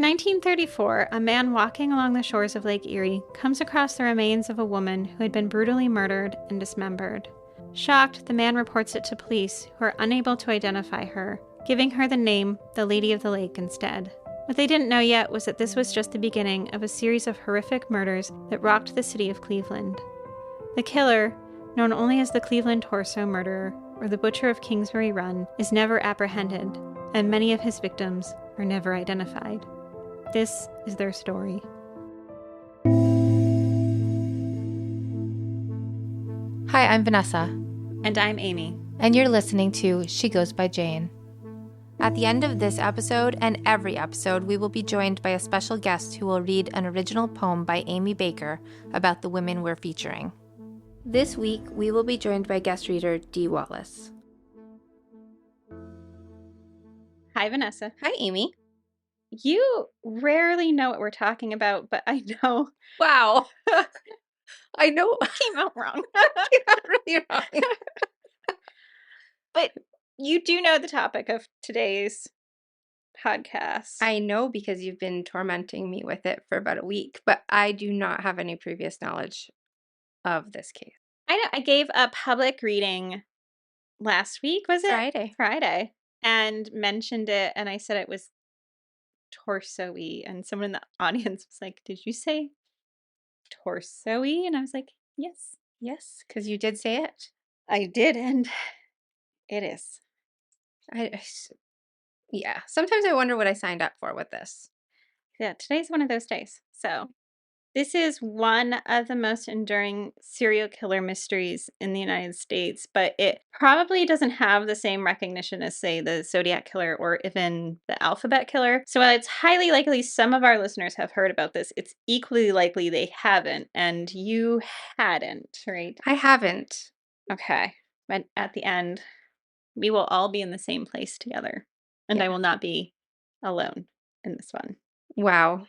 In 1934, a man walking along the shores of Lake Erie comes across the remains of a woman who had been brutally murdered and dismembered. Shocked, the man reports it to police, who are unable to identify her, giving her the name the Lady of the Lake instead. What they didn't know yet was that this was just the beginning of a series of horrific murders that rocked the city of Cleveland. The killer, known only as the Cleveland Torso Murderer or the Butcher of Kingsbury Run, is never apprehended, and many of his victims are never identified. This is their story. Hi, I'm Vanessa. And I'm Amy. And you're listening to She Goes by Jane. At the end of this episode and every episode, we will be joined by a special guest who will read an original poem by Amy Baker about the women we're featuring. This week, we will be joined by guest reader Dee Wallace. Hi, Vanessa. Hi, Amy. You rarely know what we're talking about, but I know. Wow. I know. I came out wrong. Came out really wrong. But you do know the topic of today's podcast. I know because you've been tormenting me with it for about a week, but I do not have any previous knowledge of this case. I know. I gave a public reading last week, was it? Friday. And mentioned it, and I said it was torso-y, and someone in the audience was like, "Did you say torso-y?" And I was like, yes. Yes, because you did say it. I did, and it is. Yeah, sometimes I wonder what I signed up for with this. Yeah, today's one of those days. So this is one of the most enduring serial killer mysteries in the United States, but it probably doesn't have the same recognition as, say, the Zodiac Killer or even the Alphabet Killer. So while it's highly likely some of our listeners have heard about this, it's equally likely they haven't, and you hadn't, right? I haven't. Okay. But at the end, we will all be in the same place together, and I will not be alone in this one. Wow.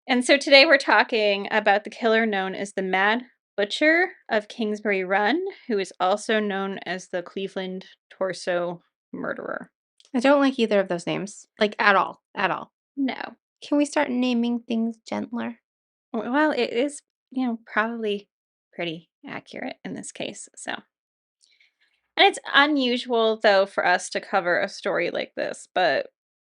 And so today we're talking about the killer known as the Mad Butcher of Kingsbury Run, who is also known as the Cleveland Torso Murderer. I don't like either of those names. Like, at all. At all. No. Can we start naming things gentler? Well, it is, probably pretty accurate in this case, so. And it's unusual, though, for us to cover a story like this, but,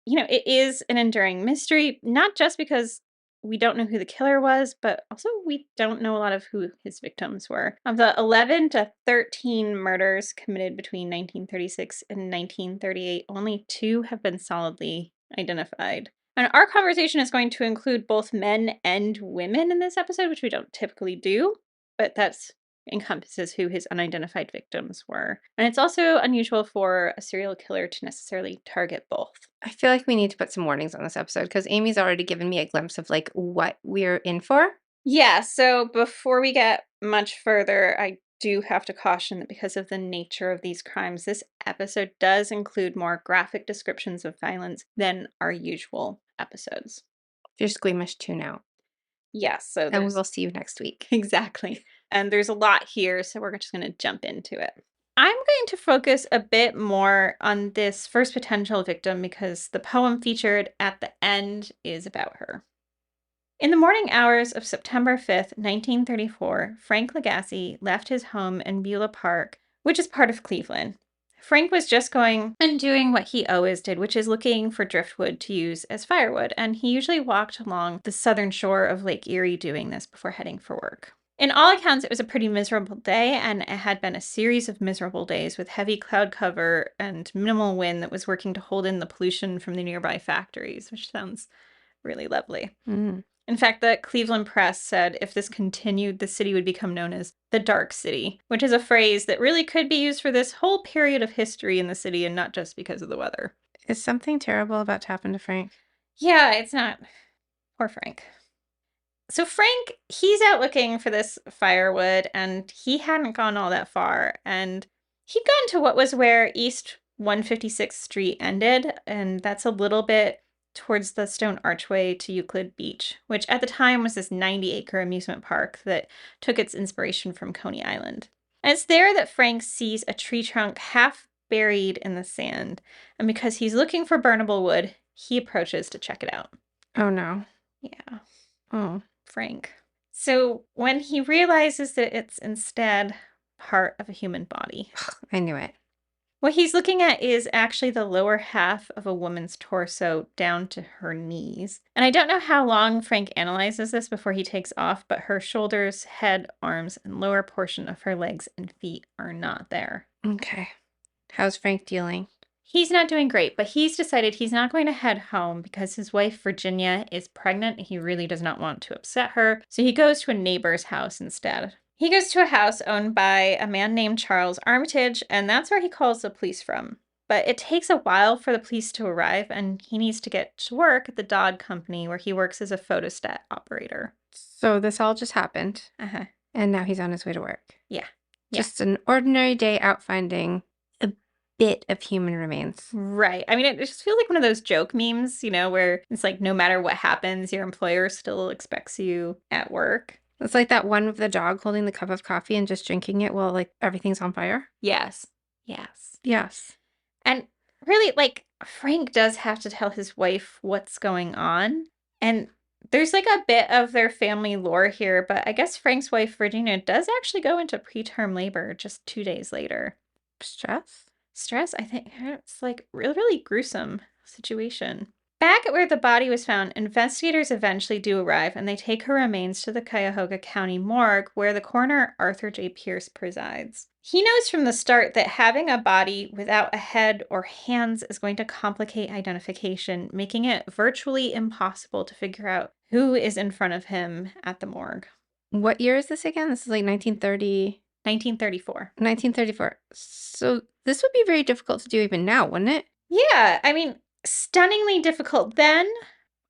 it is an enduring mystery, not just because we don't know who the killer was, but also we don't know a lot of who his victims were. Of the 11 to 13 murders committed between 1936 and 1938, only 2 have been solidly identified. And our conversation is going to include both men and women in this episode, which we don't typically do, but that's encompasses who his unidentified victims were. And it's also unusual for a serial killer to necessarily target both. I feel like we need to put some warnings on this episode because Amy's already given me a glimpse of like what we're in for. Yeah, so before we get much further, I do have to caution that because of the nature of these crimes, this episode does include more graphic descriptions of violence than our usual episodes. If you're squeamish, tune out. Yes, so and we will see you next week. Exactly. And there's a lot here, so we're just going to jump into it. I'm going to focus a bit more on this first potential victim because the poem featured at the end is about her. In the morning hours of September 5th, 1934, Frank Lagasse left his home in Beulah Park, which is part of Cleveland. Frank was just going and doing what he always did, which is looking for driftwood to use as firewood, and he usually walked along the southern shore of Lake Erie doing this before heading for work. In all accounts, it was a pretty miserable day, and it had been a series of miserable days with heavy cloud cover and minimal wind that was working to hold in the pollution from the nearby factories, which sounds really lovely. Mm. In fact, the Cleveland Press said if this continued, the city would become known as the Dark City, which is a phrase that really could be used for this whole period of history in the city and not just because of the weather. Is something terrible about to happen to Frank? Yeah, it's not. Poor Frank. So Frank, he's out looking for this firewood, and he hadn't gone all that far, and he'd gone to what was where East 156th Street ended, and that's a little bit towards the stone archway to Euclid Beach, which at the time was this 90-acre amusement park that took its inspiration from Coney Island. And it's there that Frank sees a tree trunk half buried in the sand, and because he's looking for burnable wood, he approaches to check it out. Oh, no. Yeah, Oh. Frank. So when he realizes that it's instead part of a human body, I knew it. what he's looking at is actually the lower half of a woman's torso down to her knees. And I don't know how long Frank analyzes this before he takes off, but her shoulders, head, arms, and lower portion of her legs and feet are not there. Okay. How's Frank dealing? He's not doing great, but he's decided he's not going to head home because his wife, Virginia, is pregnant and he really does not want to upset her. So he goes to a neighbor's house instead. He goes to a house owned by a man named Charles Armitage, and that's where he calls the police from. But it takes a while for the police to arrive, and he needs to get to work at the Dodd Company where he works as a photostat operator. So this all just happened, Uh-huh. and now he's on his way to work. Yeah. Just an ordinary day out finding a bit of human remains. Right. I mean, it just feels like one of those joke memes, where it's like no matter what happens, your employer still expects you at work. It's like that one with the dog holding the cup of coffee and just drinking it while, like, everything's on fire. Yes. Yes. Yes. And really, like, Frank does have to tell his wife what's going on. And there's like a bit of their family lore here, but I guess Frank's wife, Virginia, does actually go into preterm labor just 2 days later. Stress? Stress, I think it's like really, really gruesome situation. Back at where the body was found, investigators eventually do arrive and they take her remains to the Cuyahoga County morgue where the coroner Arthur J. Pierce presides. He knows from the start that having a body without a head or hands is going to complicate identification, making it virtually impossible to figure out who is in front of him at the morgue. What year is this again? This is like 1930... 1934. 1934. So this would be very difficult to do even now, wouldn't it? Yeah, I mean, stunningly difficult then.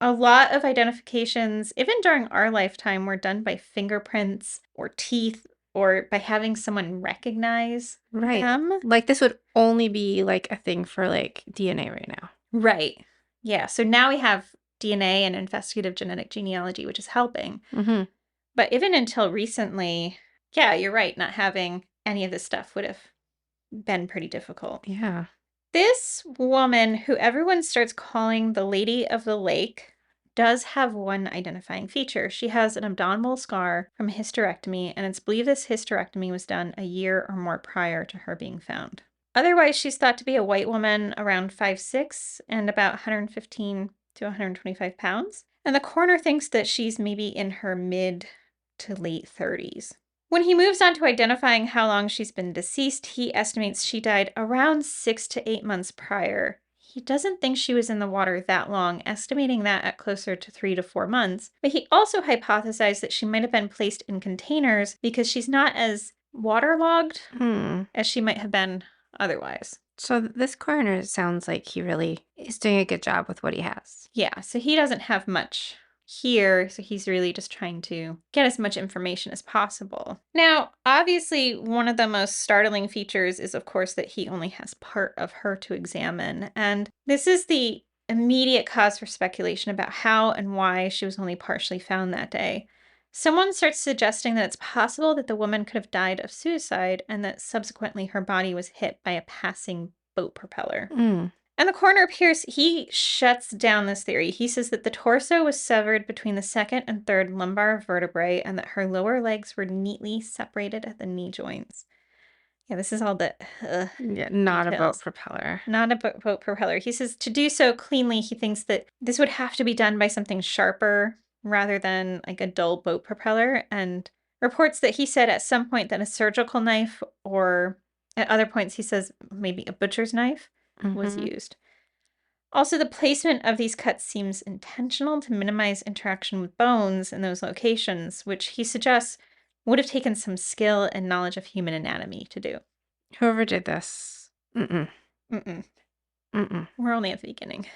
A lot of identifications, even during our lifetime, were done by fingerprints or teeth or by having someone recognize Right. them. Like this would only be like a thing for like DNA right now. Right. Yeah. So now we have DNA and investigative genetic genealogy, which is helping. Mm-hmm. But even until recently, yeah, you're right. Not having any of this stuff would have been pretty difficult. Yeah. This woman, who everyone starts calling the Lady of the Lake, does have one identifying feature. She has an abdominal scar from a hysterectomy, and it's believed this hysterectomy was done a year or more prior to her being found. Otherwise, she's thought to be a white woman around 5'6" and about 115 to 125 pounds. And the coroner thinks that she's maybe in her mid to late 30s. When he moves on to identifying how long she's been deceased, he estimates she died around 6 to 8 months prior. He doesn't think she was in the water that long, estimating that at closer to 3 to 4 months. But he also hypothesized that she might have been placed in containers because she's not as waterlogged as she might have been otherwise. So this coroner sounds like he really is doing a good job with what he has. Yeah, so he doesn't have much here, so he's really just trying to get as much information as possible. Now, obviously, one of the most startling features is, of course, that he only has part of her to examine, and this is the immediate cause for speculation about how and why she was only partially found that day. Someone starts suggesting that it's possible that the woman could have died of suicide and that subsequently her body was hit by a passing boat propeller. And the coroner Pierce, he shuts down this theory. He says that the torso was severed between the second and third lumbar vertebrae and that her lower legs were neatly separated at the knee joints. Yeah, this is all the not details. a boat propeller. Not a boat propeller. He says to do so cleanly, he thinks that this would have to be done by something sharper rather than like a dull boat propeller, and reports that he said at some point that a surgical knife, or at other points he says maybe a butcher's knife, was used. Also, the placement of these cuts seems intentional to minimize interaction with bones in those locations, which he suggests would have taken some skill and knowledge of human anatomy to do. Whoever did this. We're only at the beginning.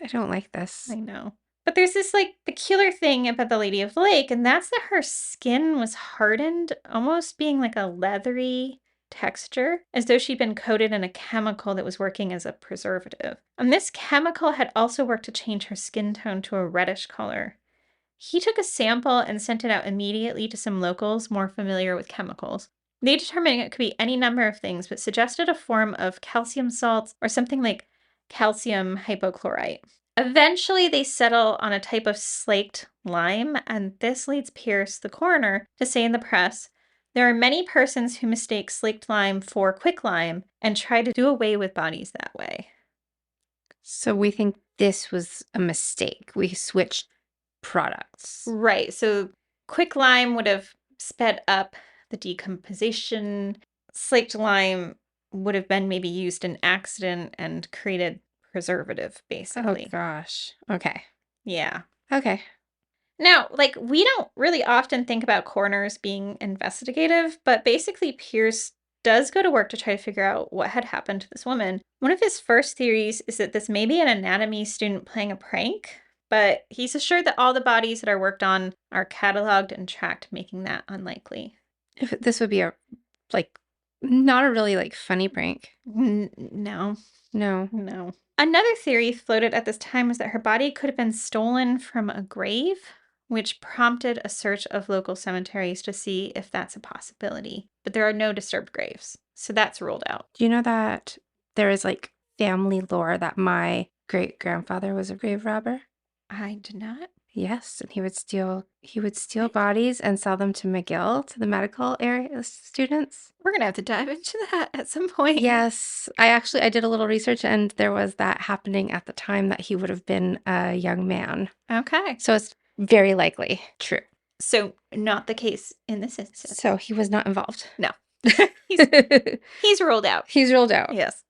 I don't like this. I know. But there's this like peculiar thing about the Lady of the Lake, and that's that her skin was hardened, almost being like a leathery texture, as though she'd been coated in a chemical that was working as a preservative. And this chemical had also worked to change her skin tone to a reddish color. He took a sample and sent it out immediately to some locals more familiar with chemicals. They determined it could be any number of things, but suggested a form of calcium salts or something like calcium hypochlorite. Eventually, they settle on a type of slaked lime, and this leads Pierce, the coroner, to say in the press, there are many persons who mistake slaked lime for quicklime and try to do away with bodies that way. So we think this was a mistake. We switched products. Right. So quicklime would have sped up the decomposition. Slaked lime would have been maybe used in accident and created preservative, basically. Oh, gosh. Okay. Yeah. Okay. Now, like, we don't really often think about coroners being investigative, but basically, Pierce does go to work to try to figure out what had happened to this woman. One of his first theories is that this may be an anatomy student playing a prank, but he's assured that all the bodies that are worked on are cataloged and tracked, making that unlikely. If this would be a, like, not a really, like, funny prank. No. No. No. Another theory floated at this time was that her body could have been stolen from a grave, which prompted a search of local cemeteries to see if that's a possibility. But there are no disturbed graves, so that's ruled out. Do you know that there is, like, family lore that my great-grandfather was a grave robber? I did not. Yes, and he would steal bodies and sell them to McGill, to the medical area students. We're going to have to dive into that at some point. Yes, I did a little research, and there was that happening at the time that he would have been a young man. Okay. So it's very likely true. So not the case in this instance. So he was not involved. No. He's ruled out. He's ruled out. Yes.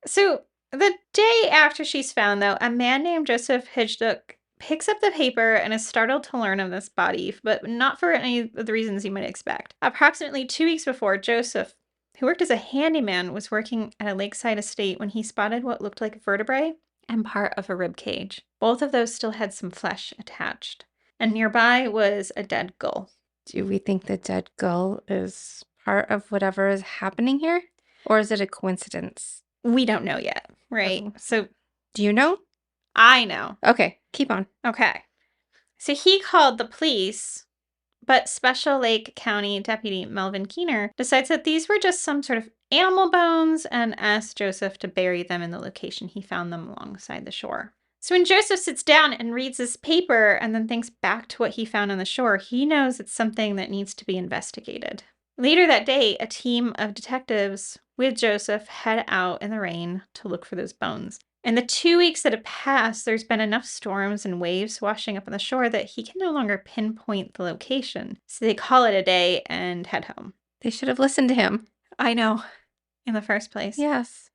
So the day after she's found, though, a man named Joseph Hidjduk picks up the paper and is startled to learn of this body, but not for any of the reasons you might expect. Approximately 2 weeks before, Joseph, who worked as a handyman, was working at a lakeside estate when he spotted what looked like vertebrae and part of a rib cage. Both of those still had some flesh attached. And nearby was a dead gull. Do we think the dead gull is part of whatever is happening here? Or is it a coincidence? We don't know yet, right? Okay. So Do you know? I know. Okay, keep on. Okay. So he called the police, but Special Lake County Deputy Melvin Keener decides that these were just some sort of animal bones and asked Joseph to bury them in the location he found them alongside the shore. So when Joseph sits down and reads this paper and then thinks back to what he found on the shore, he knows it's something that needs to be investigated. Later that day, a team of detectives with Joseph head out in the rain to look for those bones. In the 2 weeks that have passed, there's been enough storms and waves washing up on the shore that he can no longer pinpoint the location. So they call it a day and head home. They should have listened to him. I know, in the first place. Yes.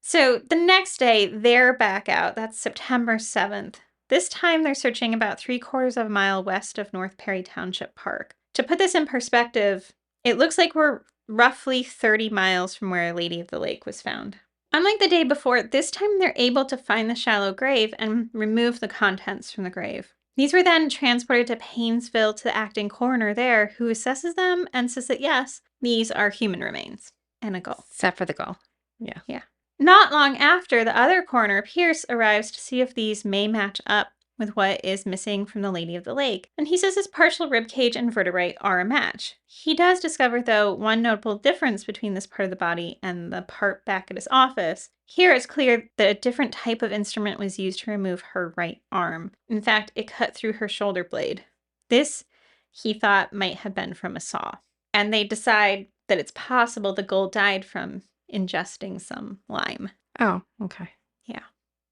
So the next day, they're back out. That's September 7th. This time, they're searching about 3/4 of a mile west of North Perry Township Park. To put this in perspective, it looks like we're roughly 30 miles from where Lady of the Lake was found. Unlike the day before, this time they're able to find the shallow grave and remove the contents from the grave. These were then transported to Painesville to the acting coroner there, who assesses them and says that yes, these are human remains and a gull. Except for the gull. Yeah. Yeah. Not long after, the other coroner, Pierce, arrives to see if these may match up with what is missing from the Lady of the Lake, and he says his partial ribcage and vertebrae are a match. He does discover, though, one notable difference between this part of the body and the part back at his office. Here it's clear that a different type of instrument was used to remove her right arm. In fact, it cut through her shoulder blade. This, he thought, might have been from a saw. And they decide that it's possible the gull died from ingesting some lime. Oh, okay. Yeah,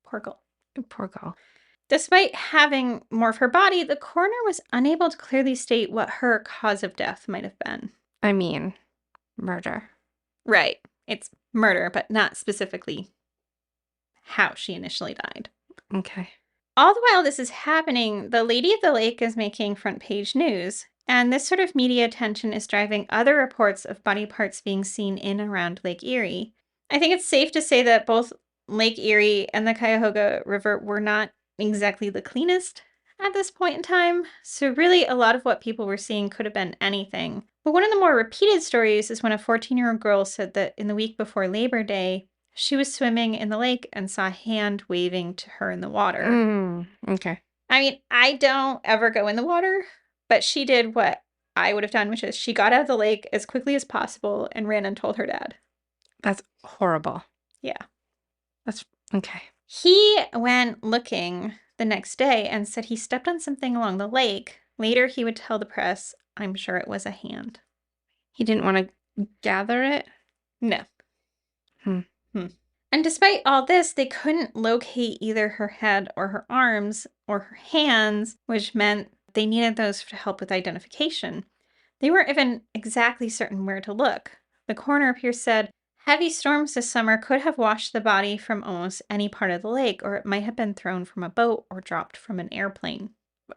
poor gull. Poor gull. Despite having more of her body, the coroner was unable to clearly state what her cause of death might have been. I mean, murder. Right. It's murder, but not specifically how she initially died. Okay. All the while this is happening, the Lady of the Lake is making front page news, and this sort of media attention is driving other reports of body parts being seen in and around Lake Erie. I think it's safe to say that both Lake Erie and the Cuyahoga River were not exactly the cleanest at this point in time, so really a lot of what people were seeing could have been anything. But one of the more repeated stories is when a 14-year-old girl said that in the week before Labor Day, she was swimming in the lake and saw a hand waving to her in the water. Okay. I mean, I don't ever go in the water, but she did what I would have done, which is she got out of the lake as quickly as possible and ran and told her dad. That's horrible. Yeah. That's okay. He went looking the next day and said he stepped on something along the lake. Later, he would tell the press, I'm sure it was a hand. He didn't want to gather it? No. Hmm. And despite all this, they couldn't locate either her head or her arms or her hands, which meant they needed those to help with identification. They weren't even exactly certain where to look. The coroner up here said, heavy storms this summer could have washed the body from almost any part of the lake, or it might have been thrown from a boat or dropped from an airplane.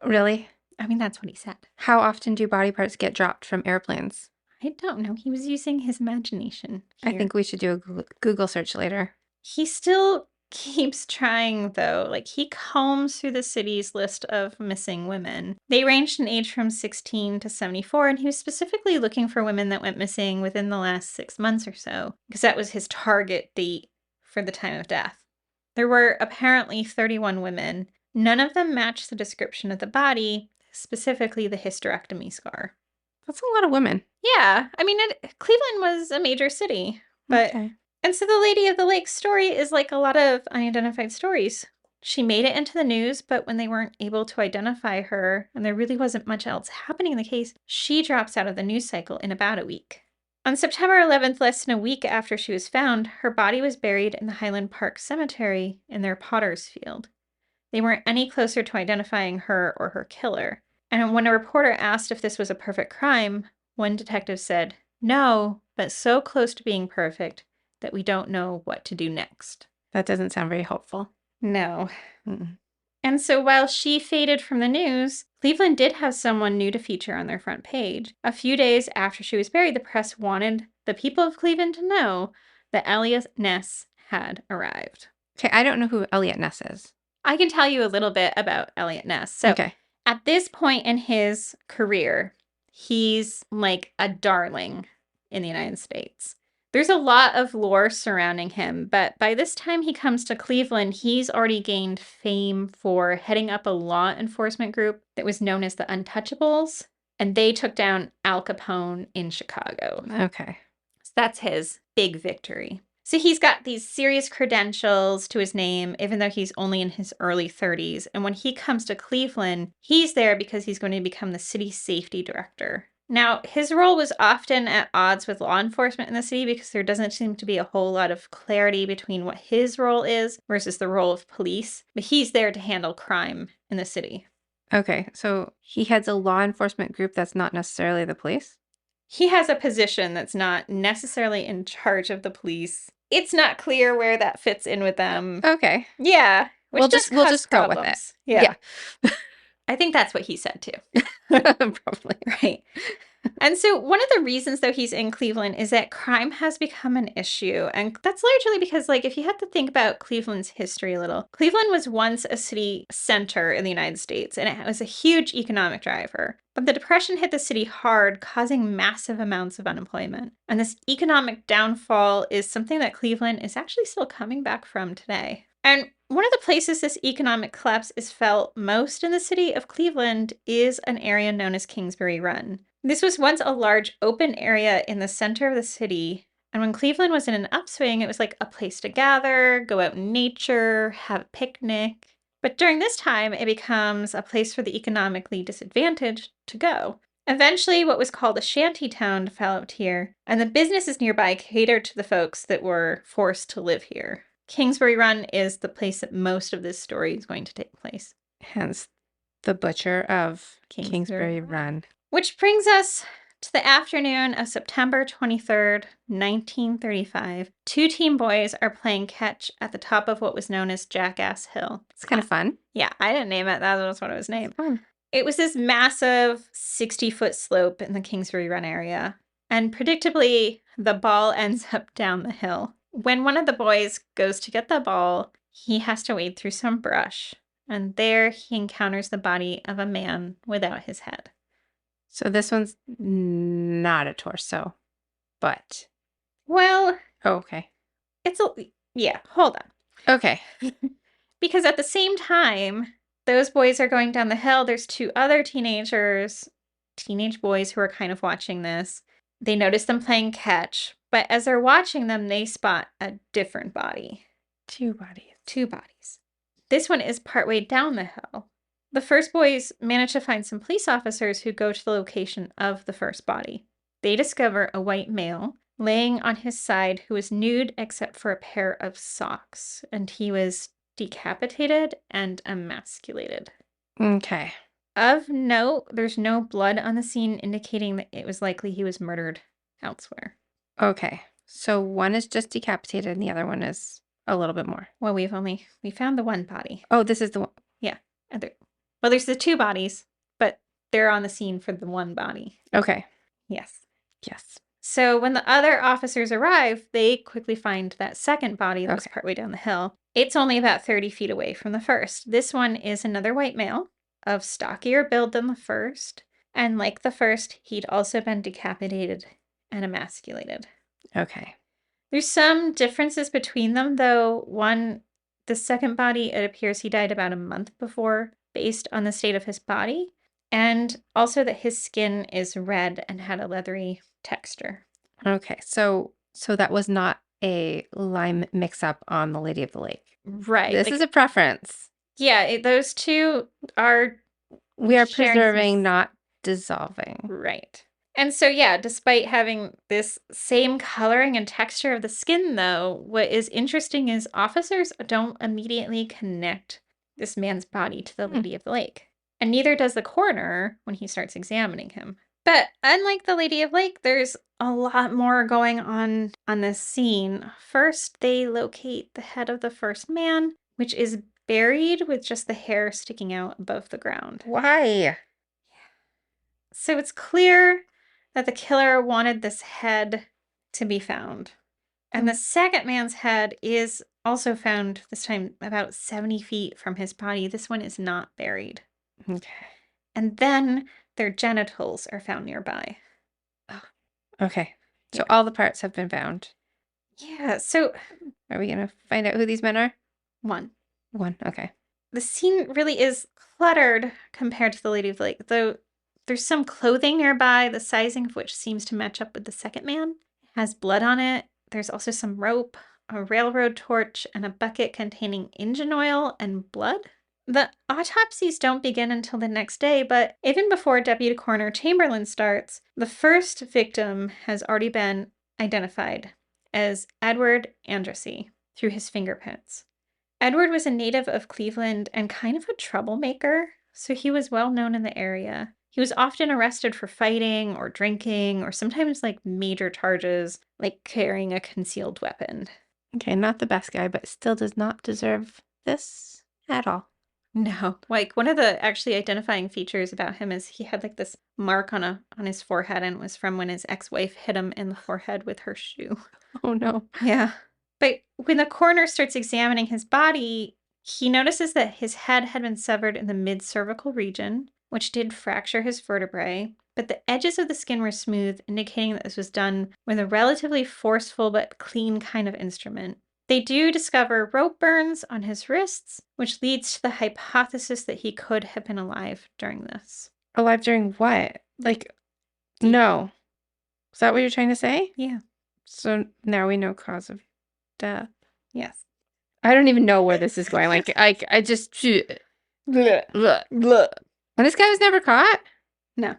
Really? I mean, that's what he said. How often do body parts get dropped from airplanes? I don't know. He was using his imagination I here. think we should do a Google search later. He still keeps trying, though. Like, he combs through the city's list of missing women. They ranged in age from 16 to 74, and he was specifically looking for women that went missing within the last 6 months or so, because that was his target date for the time of death. There were apparently 31 women. None of them matched the description of the body, specifically the hysterectomy scar. That's a lot of women. Yeah, I mean, Cleveland was a major city, but... Okay. And so the Lady of the Lake story is like a lot of unidentified stories. She made it into the news, but when they weren't able to identify her, and there really wasn't much else happening in the case, she drops out of the news cycle in about a week. On September 11th, less than a week after she was found, her body was buried in the Highland Park Cemetery in their potter's field. They weren't any closer to identifying her or her killer. And when a reporter asked if this was a perfect crime, one detective said, no, but so close to being perfect that we don't know what to do next. That doesn't sound very hopeful. No. Mm-mm. And so while she faded from the news, Cleveland did have someone new to feature on their front page. A few days after she was buried, the press wanted the people of Cleveland to know that Elliot Ness had arrived. Okay, I don't know who Elliot Ness is. I can tell you a little bit about Elliot Ness. So Okay. at this point in his career, he's like a darling in the United States. There's a lot of lore surrounding him, but by this time he comes to Cleveland, he's already gained fame for heading up a law enforcement group that was known as the Untouchables, and they took down Al Capone in Chicago. Okay. So that's his big victory. So he's got these serious credentials to his name, even though he's only in his early 30s. And when he comes to Cleveland, he's there because he's going to become the city safety director. Now, his role was often at odds with law enforcement in the city because there doesn't seem to be a whole lot of clarity between what his role is versus the role of police. But he's there to handle crime in the city. Okay, so he heads a law enforcement group that's not necessarily the police? He has a position that's not necessarily in charge of the police. It's not clear where that fits in with them. Okay. Yeah. Which We'll does just cause go with it. problems. Yeah. Yeah. I think that's what he said too. Probably. Right. And so one of the reasons, though, he's in Cleveland is that crime has become an issue. And that's largely because, like, if you had to think about Cleveland's history a little, Cleveland was once a city center in the United States, and it was a huge economic driver. But the Depression hit the city hard, causing massive amounts of unemployment. And this economic downfall is something that Cleveland is actually still coming back from today. And one of the places this economic collapse is felt most in the city of Cleveland is an area known as Kingsbury Run. This was once a large open area in the center of the city, and when Cleveland was in an upswing, it was like a place to gather, go out in nature, have a picnic. But during this time, it becomes a place for the economically disadvantaged to go. Eventually, what was called a shanty town developed here, and the businesses nearby catered to the folks that were forced to live here. Kingsbury Run is the place that most of this story is going to take place. Hence the Butcher of Kingsbury Kingsbury Run. Which brings us to the afternoon of September 23rd, 1935. Two teen boys are playing catch at the top of what was known as Jackass Hill. It's kind of fun. Yeah, I didn't name it. That was what it was named. Fun. It was this massive 60-foot slope in the Kingsbury Run area. And predictably, the ball ends up down the hill. When one of the boys goes to get the ball, he has to wade through some brush. And there he encounters the body of a man without his head. So this one's not a torso, but... Well... Oh, okay. Yeah, hold on. Okay. Because at the same time, those boys are going down the hill. There's two other teenage boys who are kind of watching this. They notice them playing catch, but as they're watching them, they spot a different body. Two bodies. 2 bodies. This one is partway down the hill. The first boys manage to find some police officers who go to the location of the first body. They discover a white male laying on his side who was nude except for a pair of socks, and he was decapitated and emasculated. Okay. Of note, there's no blood on the scene indicating that it was likely he was murdered elsewhere. Okay. So one is just decapitated and the other one is a little bit more. Well, we found the one body. Oh, this is the one. Yeah. Well, there's the 2 bodies, but they're on the scene for the one body. Okay. Yes. Yes. So when the other officers arrive, they quickly find that second body that was Okay. partway down the hill. It's only about 30 feet away from the first. This one is another white male of stockier build than the first. And like the first, he'd also been decapitated and emasculated. Okay. There's some differences between them, though. The second body, it appears he died about a month before, based on the state of his body, and also that his skin is red and had a leathery texture. Okay. So that was not a lime mix-up on the Lady of the Lake. Right. This is a preference. Yeah, those two are... We are sharing preserving, not dissolving. Right. And so, yeah, despite having this same coloring and texture of the skin, though, what is interesting is officers don't immediately connect this man's body to the Lady of the Lake. And neither does the coroner when he starts examining him. But unlike the Lady of the Lake, there's a lot more going on this scene. First, they locate the head of the first man, which is buried with just the hair sticking out above the ground. Why? So it's clear that the killer wanted this head to be found. And the second man's head is also found, this time about 70 feet from his body. This one is not buried. Okay. And then their genitals are found nearby. Oh. Okay. So all the parts have been found. Yeah, so... Are we going to find out who these men are? One. Okay. The scene really is cluttered compared to the Lady of the Lake, though there's some clothing nearby, the sizing of which seems to match up with the second man. It has blood on it. There's also some rope, a railroad torch, and a bucket containing engine oil and blood. The autopsies don't begin until the next day, but even before Deputy Coroner Chamberlain starts, the first victim has already been identified as Edward Andrassy through his fingerprints. Edward was a native of Cleveland and kind of a troublemaker, so he was well known in the area. He was often arrested for fighting or drinking or sometimes like major charges like carrying a concealed weapon. Okay, not the best guy, but still does not deserve this at all. No, like one of the actually identifying features about him is he had like this mark on his forehead, and it was from when his ex-wife hit him in the forehead with her shoe. Oh no. Yeah. But when the coroner starts examining his body, he notices that his head had been severed in the mid-cervical region, which did fracture his vertebrae, but the edges of the skin were smooth, indicating that this was done with a relatively forceful but clean kind of instrument. They do discover rope burns on his wrists, which leads to the hypothesis that he could have been alive during this. Alive during what? Like, no. Is that what you're trying to say? Yeah. So now we know cause of death. Yes. I don't even know where this is going. Like, I just... Blech, blech, blech. And this guy was never caught? No.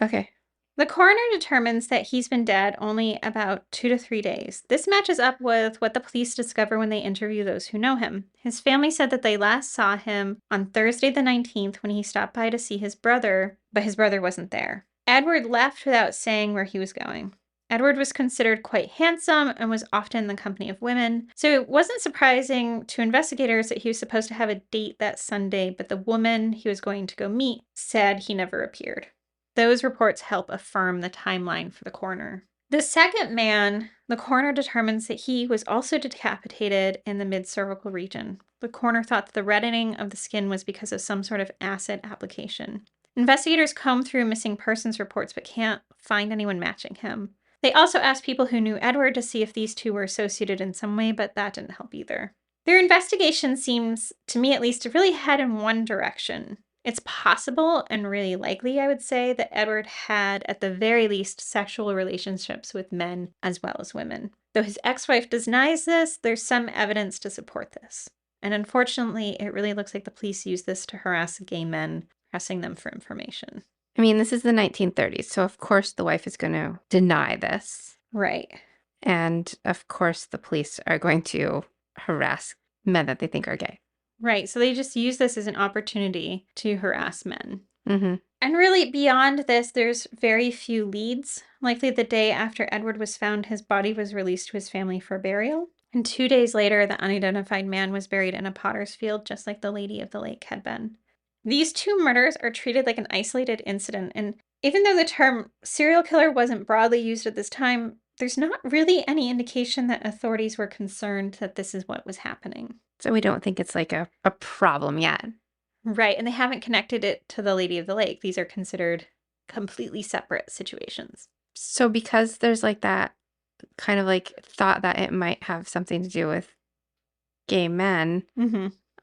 Okay. The coroner determines that he's been dead only about 2 to 3 days. This matches up with what the police discover when they interview those who know him. His family said that they last saw him on Thursday the 19th when he stopped by to see his brother, but his brother wasn't there. Edward left without saying where he was going. Edward was considered quite handsome and was often in the company of women, so it wasn't surprising to investigators that he was supposed to have a date that Sunday, but the woman he was going to go meet said he never appeared. Those reports help affirm the timeline for the coroner. The second man, the coroner determines that he was also decapitated in the mid-cervical region. The coroner thought that the reddening of the skin was because of some sort of acid application. Investigators comb through missing persons reports but can't find anyone matching him. They also asked people who knew Edward to see if these two were associated in some way, but that didn't help either. Their investigation seems, to me at least, to really head in one direction. It's possible and really likely, I would say, that Edward had, at the very least, sexual relationships with men as well as women. Though his ex-wife denies this, there's some evidence to support this. And unfortunately, it really looks like the police use this to harass gay men, pressing them for information. I mean, this is the 1930s, so of course the wife is going to deny this. Right. And of course the police are going to harass men that they think are gay. Right. So they just use this as an opportunity to harass men. Mm-hmm. And really, beyond this, there's very few leads. Likely the day after Edward was found, his body was released to his family for burial. And 2 days later, the unidentified man was buried in a potter's field, just like the Lady of the Lake had been. These two murders are treated like an isolated incident. And even though the term serial killer wasn't broadly used at this time, there's not really any indication that authorities were concerned that this is what was happening. So we don't think it's like a problem yet. Right, and they haven't connected it to the Lady of the Lake. These are considered completely separate situations. So because there's like that kind of like thought that it might have something to do with gay men,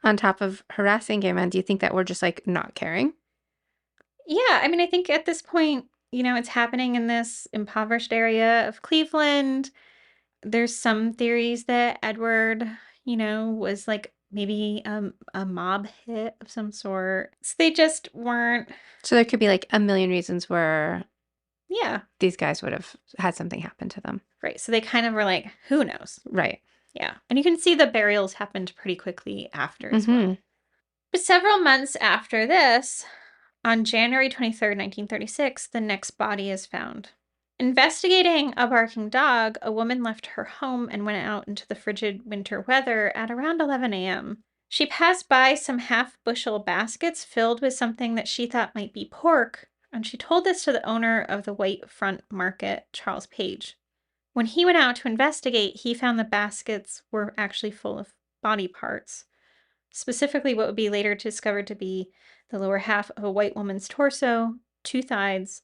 on top of harassing gay men, do you think that we're just like not caring? Yeah, I mean, I think at this point, it's happening in this impoverished area of Cleveland. There's some theories that Edward, was like maybe a mob hit of some sort. So they just weren't. So there could be like a million reasons where Yeah. these guys would have had something happen to them. Right. So they kind of were like, who knows? Right. Yeah. And you can see the burials happened pretty quickly after as well. But several months after this, on January 23rd, 1936, the next body is found. Investigating a barking dog, a woman left her home and went out into the frigid winter weather at around 11 a.m. She passed by some half-bushel baskets filled with something that she thought might be pork, and she told this to the owner of the White Front Market, Charles Page. When he went out to investigate, he found the baskets were actually full of body parts, specifically what would be later discovered to be the lower half of a white woman's torso, 2 thighs,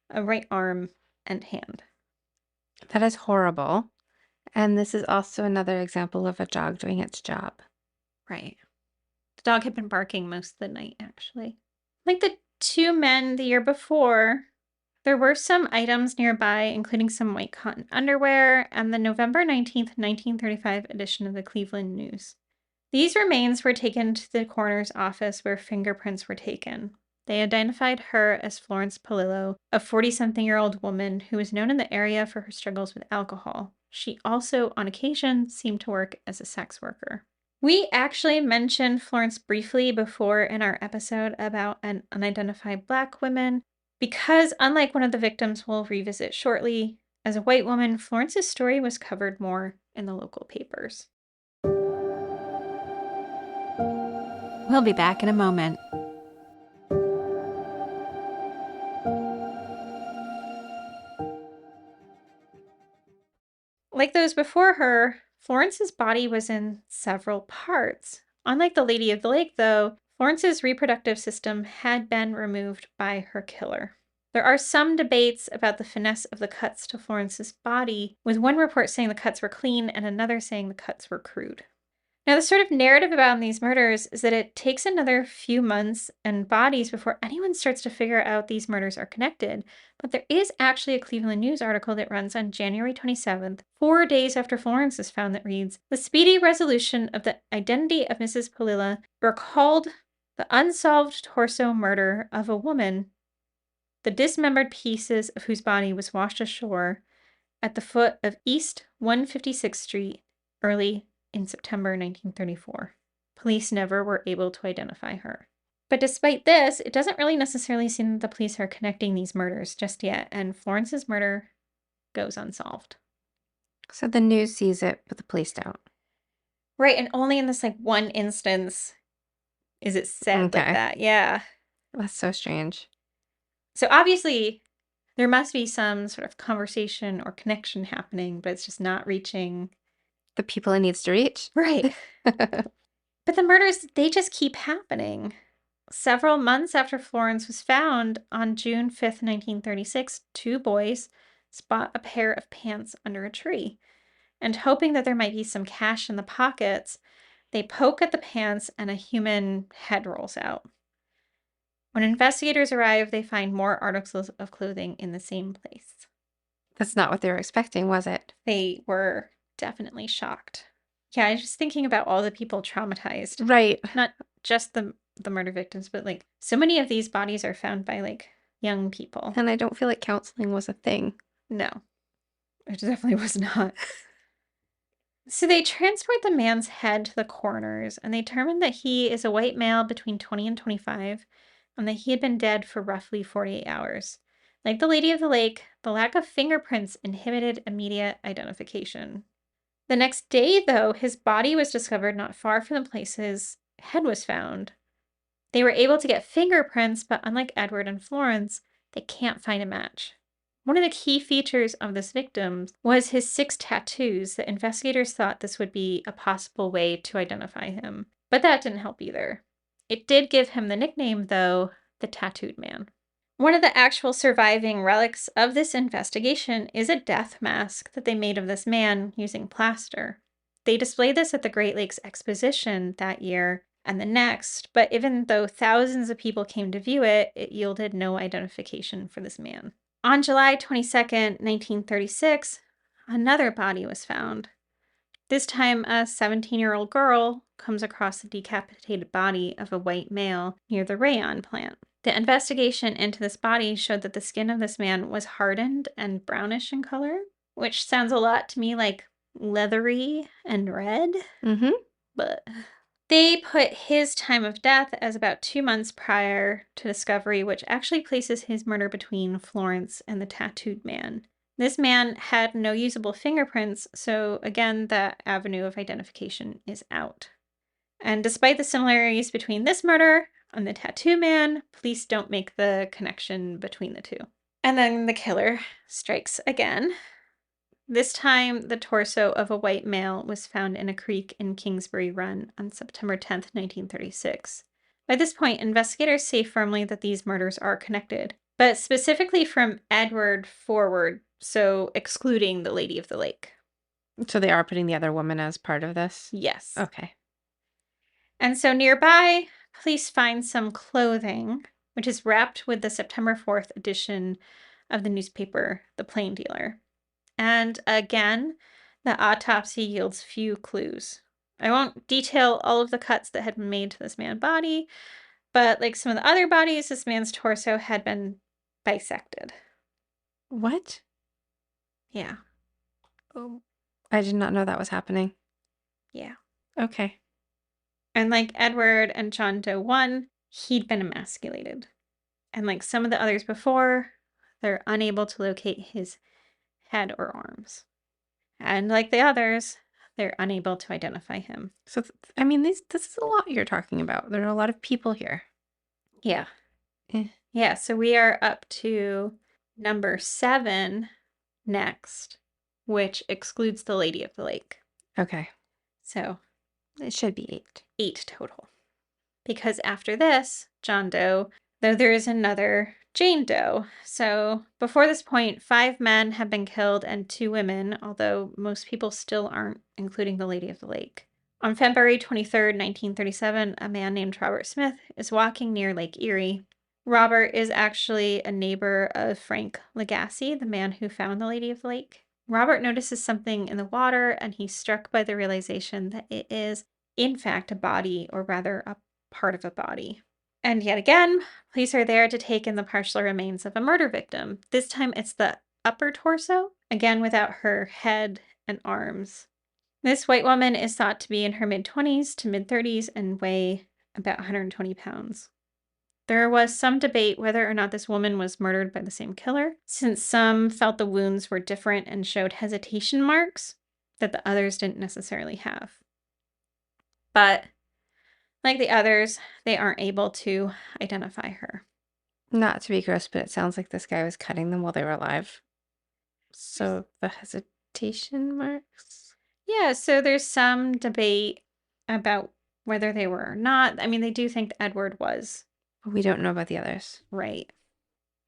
a right arm, and hand. That is horrible. And this is also another example of a dog doing its job. Right. The dog had been barking most of the night, actually. Like the 2 men the year before, there were some items nearby, including some white cotton underwear and the November 19th, 1935 edition of the Cleveland News. These remains were taken to the coroner's office where fingerprints were taken. They identified her as Florence Polillo, a 40-something-year-old woman who was known in the area for her struggles with alcohol. She also, on occasion, seemed to work as a sex worker. We actually mentioned Florence briefly before in our episode about an unidentified Black woman, because unlike one of the victims we'll revisit shortly, as a white woman, Florence's story was covered more in the local papers. We'll be back in a moment. Like those before her, Florence's body was in several parts. Unlike the Lady of the Lake, though, Florence's reproductive system had been removed by her killer. There are some debates about the finesse of the cuts to Florence's body, with one report saying the cuts were clean and another saying the cuts were crude. Now, the sort of narrative about these murders is that it takes another few months and bodies before anyone starts to figure out these murders are connected. But there is actually a Cleveland News article that runs on January 27th, 4 days after Florence is found, that reads, "The speedy resolution of the identity of Mrs. Polillo recalled the unsolved torso murder of a woman, the dismembered pieces of whose body was washed ashore at the foot of East 156th Street early in September 1934. Police never were able to identify her." But despite this, it doesn't really necessarily seem that the police are connecting these murders just yet, and Florence's murder goes unsolved. So the news sees it, but the police don't. Right, and only in this one instance is it said like that. Yeah. That's so strange. So obviously there must be some sort of conversation or connection happening, but it's just not reaching the people it needs to reach. Right. But the murders, they just keep happening. Several months after Florence was found, on June 5th, 1936, 2 boys spot a pair of pants under a tree. And hoping that there might be some cash in the pockets, they poke at the pants and a human head rolls out. When investigators arrive, they find more articles of clothing in the same place. That's not what they were expecting, was it? They were definitely shocked. Yeah, I was just thinking about all the people traumatized. Right. Not just the murder victims, but like so many of these bodies are found by like young people. And I don't feel like counseling was a thing. No, it definitely was not. So they transport the man's head to the coroners and they determined that he is a white male between 20 and 25 and that he had been dead for roughly 48 hours. Like the Lady of the Lake, the lack of fingerprints inhibited immediate identification. The next day, though, his body was discovered not far from the place his head was found. They were able to get fingerprints, but unlike Edward and Florence, they can't find a match. One of the key features of this victim was his 6 tattoos that investigators thought this would be a possible way to identify him. But that didn't help either. It did give him the nickname, though, the Tattooed Man. One of the actual surviving relics of this investigation is a death mask that they made of this man using plaster. They displayed this at the Great Lakes Exposition that year and the next, but even though thousands of people came to view it, it yielded no identification for this man. On July 22nd, 1936, another body was found. This time, a 17-year-old girl comes across the decapitated body of a white male near the rayon plant. The investigation into this body showed that the skin of this man was hardened and brownish in color, which sounds a lot to me like leathery and red. Mm-hmm. But they put his time of death as about 2 months prior to discovery, which actually places his murder between Florence and the tattooed man. This man had no usable fingerprints, so again, that avenue of identification is out. And despite the similarities between this murder and the tattoo man, police don't make the connection between the two. And then the killer strikes again. This time, the torso of a white male was found in a creek in Kingsbury Run on September 10th, 1936. By this point, investigators say firmly that these murders are connected, but specifically from Edward forward, so excluding the Lady of the Lake. So they are putting the other woman as part of this? Yes. Okay. And so nearby, police find some clothing, which is wrapped with the September 4th edition of the newspaper, The Plain Dealer. And again, the autopsy yields few clues. I won't detail all of the cuts that had been made to this man's body, but like some of the other bodies, this man's torso had been bisected. What? Yeah. Oh, I did not know that was happening. yeah. Okay. And like Edward and John Doe 1, he'd been emasculated. And like some of the others before, they're unable to locate his head or arms. And like the others, they're unable to identify him. So, I mean, this is a lot you're talking about. There are a lot of people here. Yeah. Eh. Yeah, so we are up to number 7 next, which excludes the Lady of the Lake. Okay. So It should be 8. 8 total. Because after this, John Doe, though there is another Jane Doe. So before this point, 5 men have been killed and 2 women, although most people still aren't, including the Lady of the Lake. On February 23rd, 1937, a man named Robert Smith is walking near Lake Erie. Robert is actually a neighbor of Frank Lagasse, the man who found the Lady of the Lake. Robert notices something in the water and he's struck by the realization that it is, in fact, a body, or rather a part of a body. And yet again, police are there to take in the partial remains of a murder victim. This time it's the upper torso, again without her head and arms. This white woman is thought to be in her mid-20s to mid-30s and weigh about 120 pounds. There was some debate whether or not this woman was murdered by the same killer, since some felt the wounds were different and showed hesitation marks that the others didn't necessarily have. But like the others, they aren't able to identify her. Not to be gross, but it sounds like this guy was cutting them while they were alive. So the hesitation marks? Yeah, so there's some debate about whether they were or not. I mean, they do think that Edward was. But we don't know about the others. Right.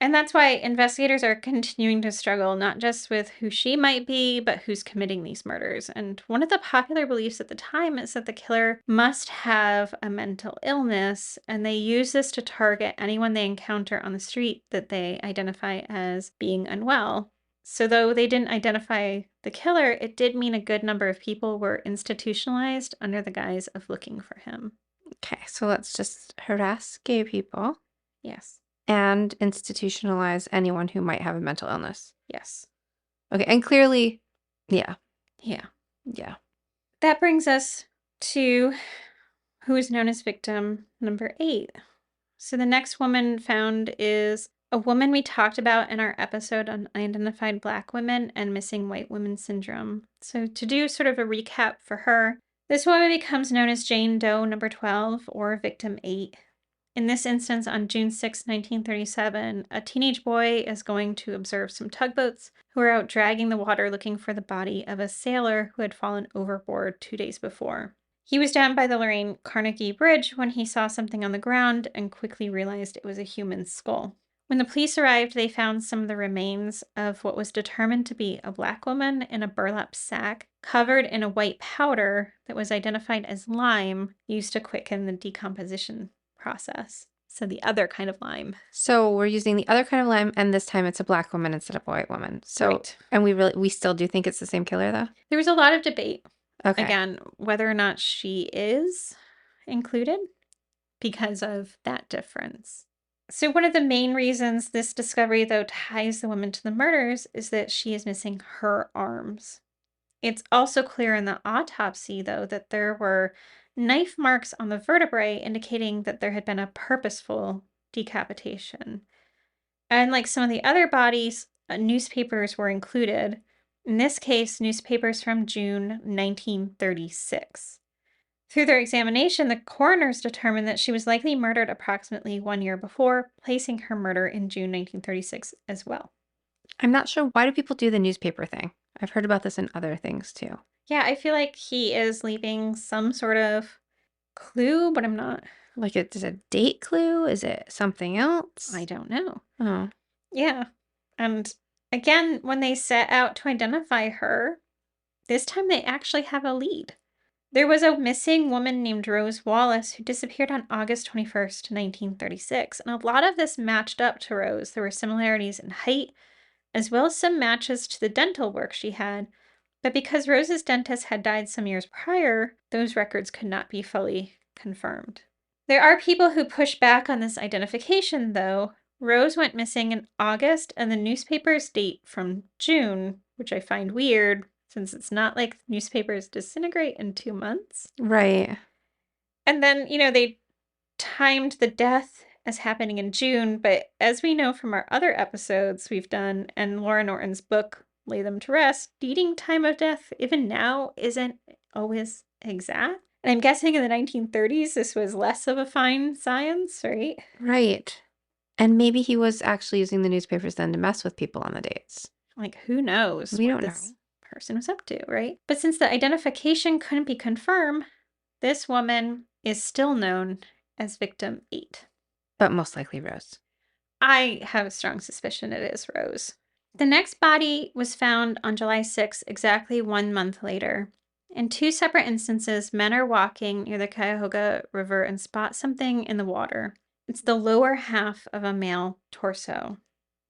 And that's why investigators are continuing to struggle, not just with who she might be, but who's committing these murders. And one of the popular beliefs at the time is that the killer must have a mental illness, and they use this to target anyone they encounter on the street that they identify as being unwell. So though they didn't identify the killer, it did mean a good number of people were institutionalized under the guise of looking for him. Okay, so let's just harass gay people Yes. and institutionalize anyone who might have a mental illness. Yes. Okay, and clearly, yeah. Yeah. Yeah. That brings us to who is known as victim number 8. So the next woman found is a woman we talked about in our episode on unidentified Black women and missing white women syndrome. So to do sort of a recap for her, this woman becomes known as Jane Doe number 12 or victim 8. In this instance, on June 6, 1937, a teenage boy is going to observe some tugboats who are out dragging the water looking for the body of a sailor who had fallen overboard 2 days before. He was down by the Lorraine Carnegie Bridge when he saw something on the ground and quickly realized it was a human skull. When the police arrived, they found some of the remains of what was determined to be a Black woman in a burlap sack covered in a white powder that was identified as lime used to quicken the decomposition process. So the other kind of lime. So we're using the other kind of lime, and this time it's a Black woman instead of a white woman. So, Right. and we still do think it's the same killer, though? There was a lot of debate, Okay. again, whether or not she is included because of that difference. So one of the main reasons this discovery, though, ties the woman to the murders is that she is missing her arms. It's also clear in the autopsy, though, that there were knife marks on the vertebrae indicating that there had been a purposeful decapitation. And like some of the other bodies, newspapers were included. In this case, newspapers from June 1936. Through their examination, the coroners determined that she was likely murdered approximately 1 year before, placing her murder in June 1936 as well. I'm not sure. Why do people do the newspaper thing? I've heard about this in other things, too. Yeah, I feel like he is leaving some sort of clue, but I'm not. Like, is it a date clue? Is it something else? I don't know. Oh. Yeah. And again, when they set out to identify her, this time they actually have a lead. There was a missing woman named Rose Wallace who disappeared on August 21st, 1936, and a lot of this matched up to Rose. There were similarities in height, as well as some matches to the dental work she had. But because Rose's dentist had died some years prior, those records could not be fully confirmed. There are people who push back on this identification, though. Rose went missing in August, and the newspapers date from June, which I find weird since it's not like newspapers disintegrate in 2 months. Right. And then, they timed the death as happening in June, but as we know from our other episodes we've done and Laura Norton's book, Lay Them to Rest, dating time of death, even now, isn't always exact. And I'm guessing in the 1930s, this was less of a fine science, right? Right. And maybe he was actually using the newspapers then to mess with people on the dates. Like, who knows We what don't this know. person was up to, right? But since the identification couldn't be confirmed, this woman is still known as victim 8. But most likely Rose. I have a strong suspicion it is Rose. The next body was found on July 6th, exactly 1 month later. In 2 separate instances, men are walking near the Cuyahoga River and spot something in the water. It's the lower half of a male torso.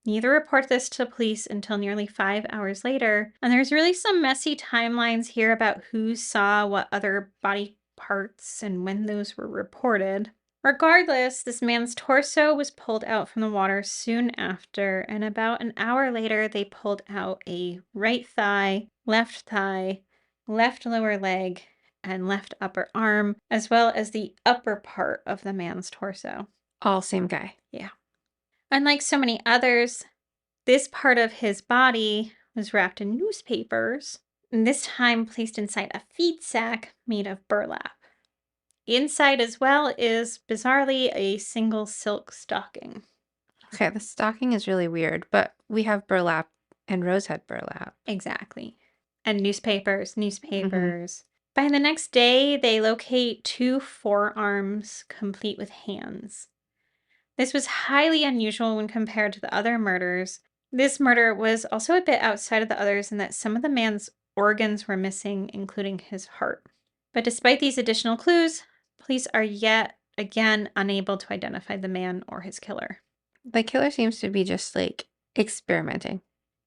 Neither report this to police until nearly 5 hours later, and there's really some messy timelines here about who saw what other body parts and when those were reported. Regardless, this man's torso was pulled out from the water soon after, and about an hour later, they pulled out a right thigh, left lower leg, and left upper arm, as well as the upper part of the man's torso. All same guy. Yeah. Unlike so many others, this part of his body was wrapped in newspapers, and this time placed inside a feed sack made of burlap. Inside as well is, bizarrely, a single silk stocking. Okay, the stocking is really weird, but we have burlap, and Rose had burlap. Exactly. And newspapers. By the next day, they locate 2 forearms complete with hands. This was highly unusual when compared to the other murders. This murder was also a bit outside of the others in that some of the man's organs were missing, including his heart. But despite these additional clues, police are yet again unable to identify the man or his killer. The killer seems to be just like experimenting.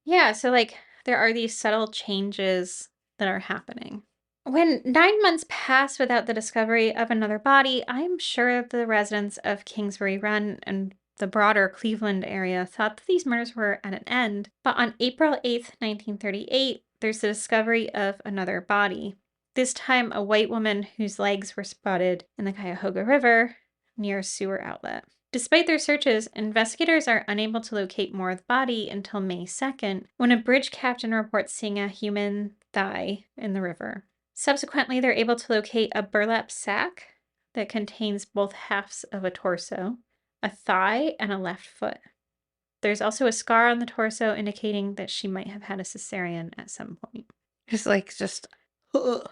Yeah, so like there are these subtle changes that are happening. When 9 months pass without the discovery of another body, I'm sure the residents of Kingsbury Run and the broader Cleveland area thought that these murders were at an end. But on April 8th, 1938, there's the discovery of another body. This time, a white woman whose legs were spotted in the Cuyahoga River near a sewer outlet. Despite their searches, investigators are unable to locate more of the body until May 2nd, when a bridge captain reports seeing a human thigh in the river. Subsequently, they're able to locate a burlap sack that contains both halves of a torso, a thigh, and a left foot. There's also a scar on the torso indicating that she might have had a cesarean at some point. Just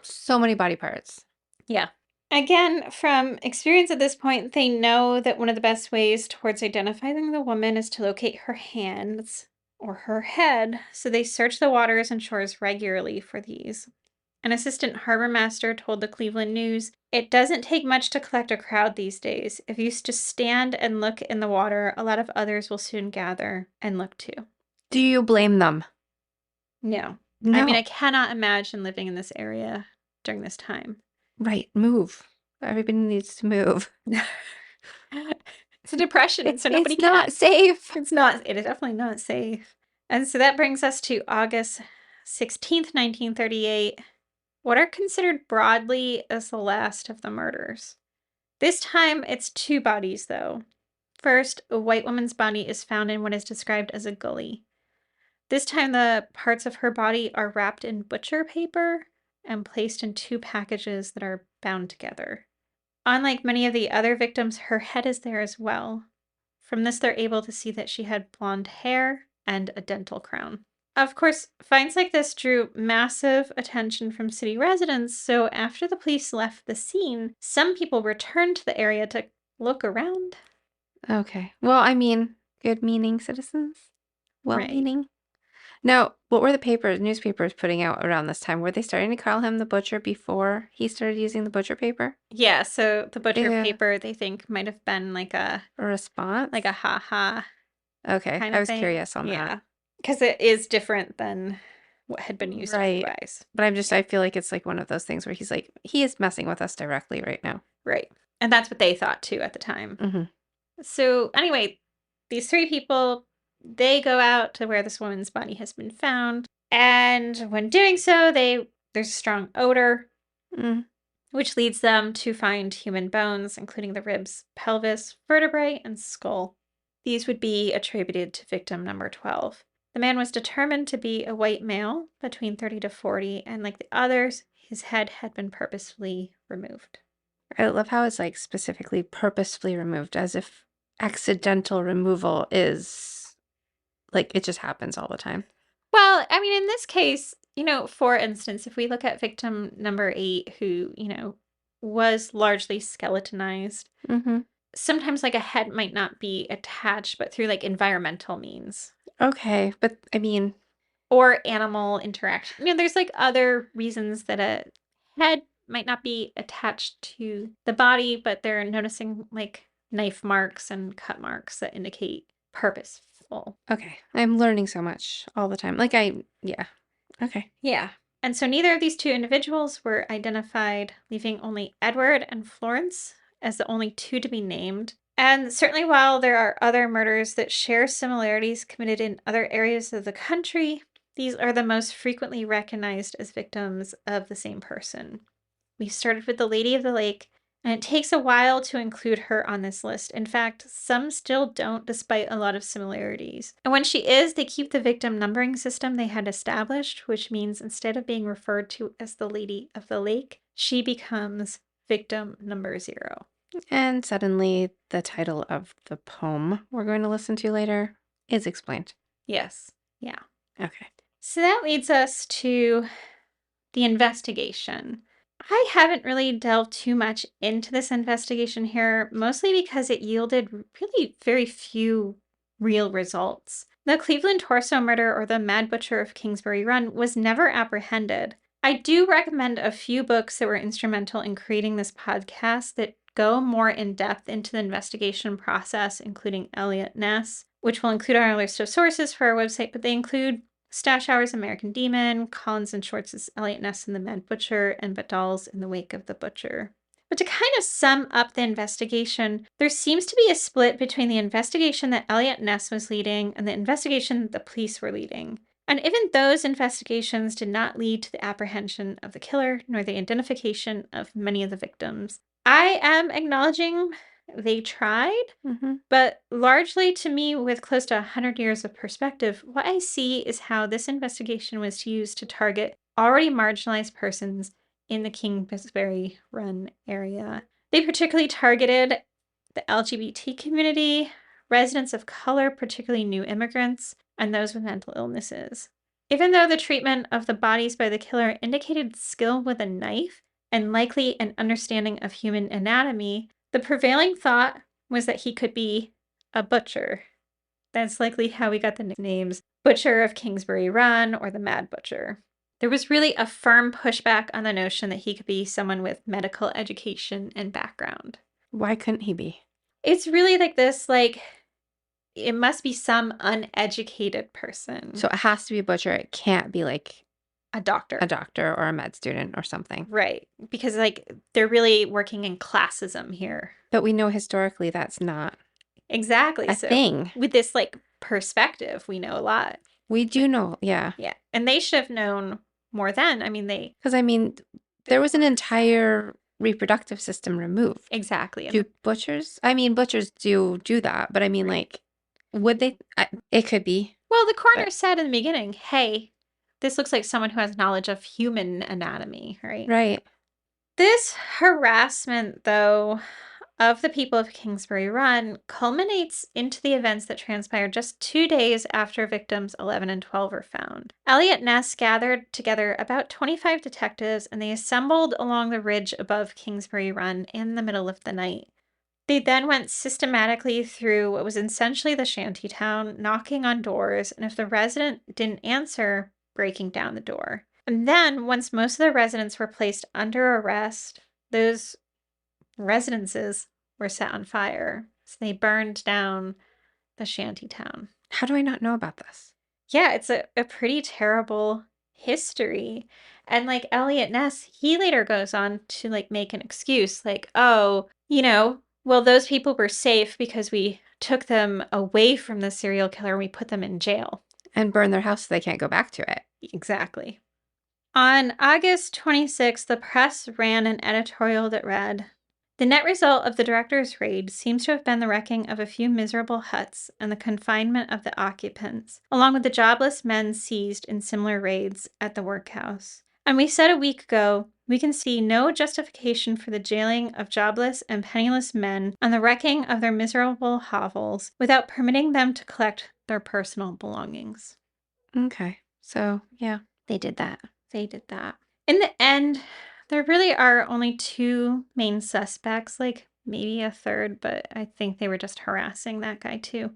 so many body parts. Yeah. Again, from experience at this point, they know that one of the best ways towards identifying the woman is to locate her hands or her head, so they search the waters and shores regularly for these. An assistant harbor master told the Cleveland News, "It doesn't take much to collect a crowd these days. If you just stand and look in the water, a lot of others will soon gather and look too." Do you blame them? No. I mean, No. I cannot imagine living in this area during this time. Right. Move. Everybody needs to move. It's a depression, and so nobody It's can. not safe. It's not. It is definitely not safe. And so that brings us to August 16th, 1938, what are considered broadly as the last of the murders. This time, it's two bodies, though. First, a white woman's body is found in what is described as a gully. This time, the parts of her body are wrapped in butcher paper and placed in two packages that are bound together. Unlike many of the other victims, her head is there as well. From this, they're able to see that she had blonde hair and a dental crown. Of course, finds like this drew massive attention from city residents, so after the police left the scene, some people returned to the area to look around. Okay. Well, I mean, good-meaning citizens. Well-meaning. Now, what were the newspapers putting out around this time? Were they starting to call him the butcher before he started using the butcher paper? Yeah, so the butcher Yeah. paper, they think might have been like a response? like a ha-ha Okay, kind I of was thing. curious on Yeah, that. because it is different than what had been used Right. otherwise. But I feel like it's like one of those things where he's like, he is messing with us directly right now. Right. And that's what they thought too at the time. Mm-hmm. So anyway, these three people, they go out to where this woman's body has been found. And when doing so, there's a strong odor, which leads them to find human bones, including the ribs, pelvis, vertebrae, and skull. These would be attributed to victim number 12. The man was determined to be a white male between 30 to 40, and like the others, his head had been purposefully removed. I love how it's like specifically purposefully removed, as if accidental removal is like it just happens all the time. Well, I mean, in this case, for instance, if we look at victim number 8, who, was largely skeletonized, sometimes like a head might not be attached, but through like environmental means. Okay, but I mean, or animal interaction. There's like other reasons that a head might not be attached to the body, but they're noticing like knife marks and cut marks that indicate purposeful. Okay, I'm learning so much all the time. Yeah. Okay. Yeah. And so neither of these two individuals were identified, leaving only Edward and Florence as the only two to be named. And certainly while there are other murders that share similarities committed in other areas of the country, these are the most frequently recognized as victims of the same person. We started with the Lady of the Lake, and it takes a while to include her on this list. In fact, some still don't, despite a lot of similarities. And when she is, they keep the victim numbering system they had established, which means instead of being referred to as the Lady of the Lake, she becomes victim number 0. And suddenly, the title of the poem we're going to listen to later is explained. Yes. Yeah. Okay. So that leads us to the investigation. I haven't really delved too much into this investigation here, mostly because it yielded really very few real results. The Cleveland torso murder, or the Mad Butcher of Kingsbury Run, was never apprehended. I do recommend a few books that were instrumental in creating this podcast that go more in depth into the investigation process, including Elliot Ness, which will include on our list of sources for our website, but they include Stash Hour's American Demon, Collins and Schwartz's Elliot Ness and the Mad Butcher, and Vidal's In the Wake of the Butcher. But to kind of sum up the investigation, there seems to be a split between the investigation that Elliot Ness was leading and the investigation that the police were leading. And even those investigations did not lead to the apprehension of the killer nor the identification of many of the victims. I am acknowledging they tried, but largely to me, with close to 100 years of perspective, what I see is how this investigation was used to target already marginalized persons in the Kingsbury Run area. They particularly targeted the LGBT community, residents of color, particularly new immigrants, and those with mental illnesses. Even though the treatment of the bodies by the killer indicated skill with a knife and likely an understanding of human anatomy, the prevailing thought was that he could be a butcher. That's likely how we got the nicknames Butcher of Kingsbury Run or the Mad Butcher. There was really a firm pushback on the notion that he could be someone with medical education and background. Why couldn't he be? It's really like this, like, it must be some uneducated person. So it has to be a butcher. It can't be like a doctor or a med student or something. Right. Because, like, they're really working in classism here. But we know historically that's not exactly a thing. With this, like, perspective, we know a lot. We do know, yeah. Yeah. And they should have known more then. I mean, because, I mean, there was an entire reproductive system removed. Exactly. Do butchers? I mean, butchers do that. But, I mean, like, would they? It could be. Well, the coroner said in the beginning, hey, this looks like someone who has knowledge of human anatomy, right? Right. This harassment, though, of the people of Kingsbury Run culminates into the events that transpired just 2 days after victims 11 and 12 were found. Elliot Ness gathered together about 25 detectives and they assembled along the ridge above Kingsbury Run in the middle of the night. They then went systematically through what was essentially the shanty town, knocking on doors, and if the resident didn't answer, breaking down the door. And then, once most of the residents were placed under arrest, those residences were set on fire. So they burned down the shanty town. How do I not know about this? Yeah, it's a pretty terrible history. And like Elliot Ness, he later goes on to like make an excuse like, oh, well, those people were safe because we took them away from the serial killer and we put them in jail. And burn their house so they can't go back to it. Exactly. On August 26th, the press ran an editorial that read, "The net result of the director's raid seems to have been the wrecking of a few miserable huts and the confinement of the occupants, along with the jobless men seized in similar raids at the workhouse. And we said a week ago, we can see no justification for the jailing of jobless and penniless men and the wrecking of their miserable hovels without permitting them to collect their personal belongings." Okay. So, yeah. They did that. In the end, there really are only 2 main suspects, like maybe a third, but I think they were just harassing that guy too.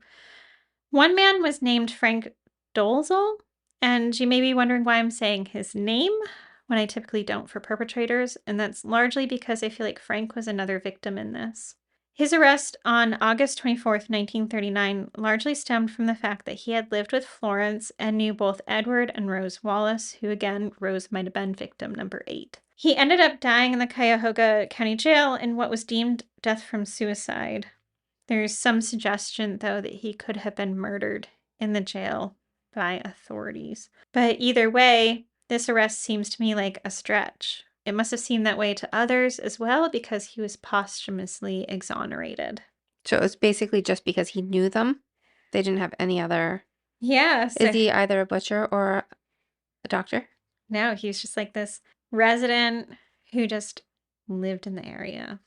One man was named Frank Dolezal, and you may be wondering why I'm saying his name when I typically don't for perpetrators, and that's largely because I feel like Frank was another victim in this. His arrest on August 24th, 1939, largely stemmed from the fact that he had lived with Florence and knew both Edward and Rose Wallace, who again, Rose might have been victim number 8. He ended up dying in the Cuyahoga County Jail in what was deemed death from suicide. There's some suggestion, though, that he could have been murdered in the jail by authorities. But either way, this arrest seems to me like a stretch. It must have seemed that way to others as well because he was posthumously exonerated. So it was basically just because he knew them? They didn't have any other... Yes. Is he either a butcher or a doctor? No, he was just like this resident who just lived in the area.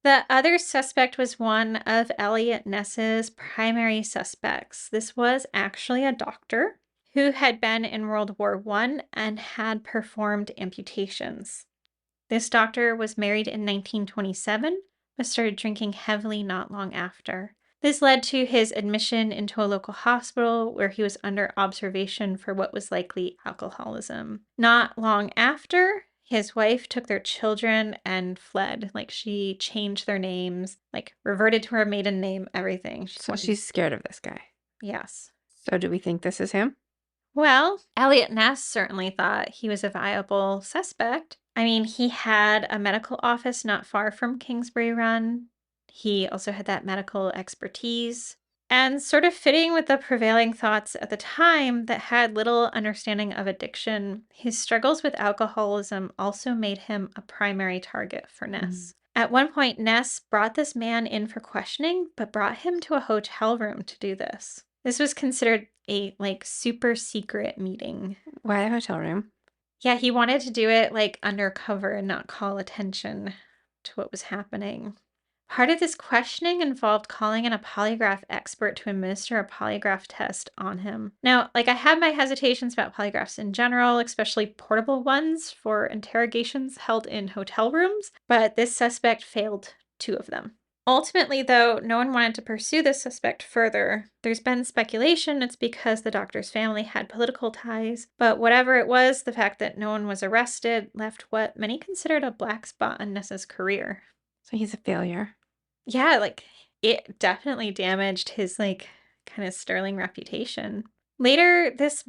The other suspect was one of Elliot Ness's primary suspects. This was actually a doctor who had been in World War I and had performed amputations. This doctor was married in 1927, but started drinking heavily not long after. This led to his admission into a local hospital where he was under observation for what was likely alcoholism. Not long after, his wife took their children and fled. Like, she changed their names, like, reverted to her maiden name, everything. So she's scared of this guy. Yes. So do we think this is him? Well, Elliot Ness certainly thought he was a viable suspect. I mean, he had a medical office not far from Kingsbury Run. He also had that medical expertise. And sort of fitting with the prevailing thoughts at the time that had little understanding of addiction, his struggles with alcoholism also made him a primary target for Ness. At one point, Ness brought this man in for questioning, but brought him to a hotel room to do this. This was considered a super secret meeting. Why a hotel room? Yeah, he wanted to do it undercover and not call attention to what was happening. Part of this questioning involved calling in a polygraph expert to administer a polygraph test on him. Now, I have my hesitations about polygraphs in general, especially portable ones for interrogations held in hotel rooms, but this suspect failed 2 of them. Ultimately, though, no one wanted to pursue this suspect further. There's been speculation it's because the doctor's family had political ties, but whatever it was, the fact that no one was arrested left what many considered a black spot in Ness's career. So he's a failure. Yeah, it definitely damaged his kind of sterling reputation. Later, this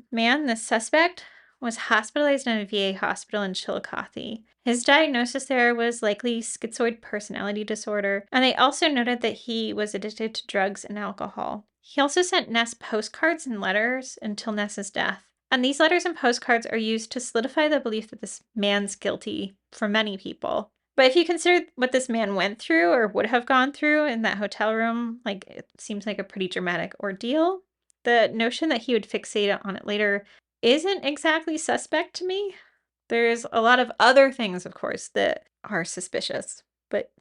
suspect, was hospitalized in a VA hospital in Chillicothe. His diagnosis there was likely schizoid personality disorder, and they also noted that he was addicted to drugs and alcohol. He also sent Ness postcards and letters until Ness's death. And these letters and postcards are used to solidify the belief that this man's guilty for many people. But if you consider what this man went through or would have gone through in that hotel room, it seems like a pretty dramatic ordeal. The notion that he would fixate on it later isn't exactly suspect to me. There's a lot of other things, of course, that are suspicious, but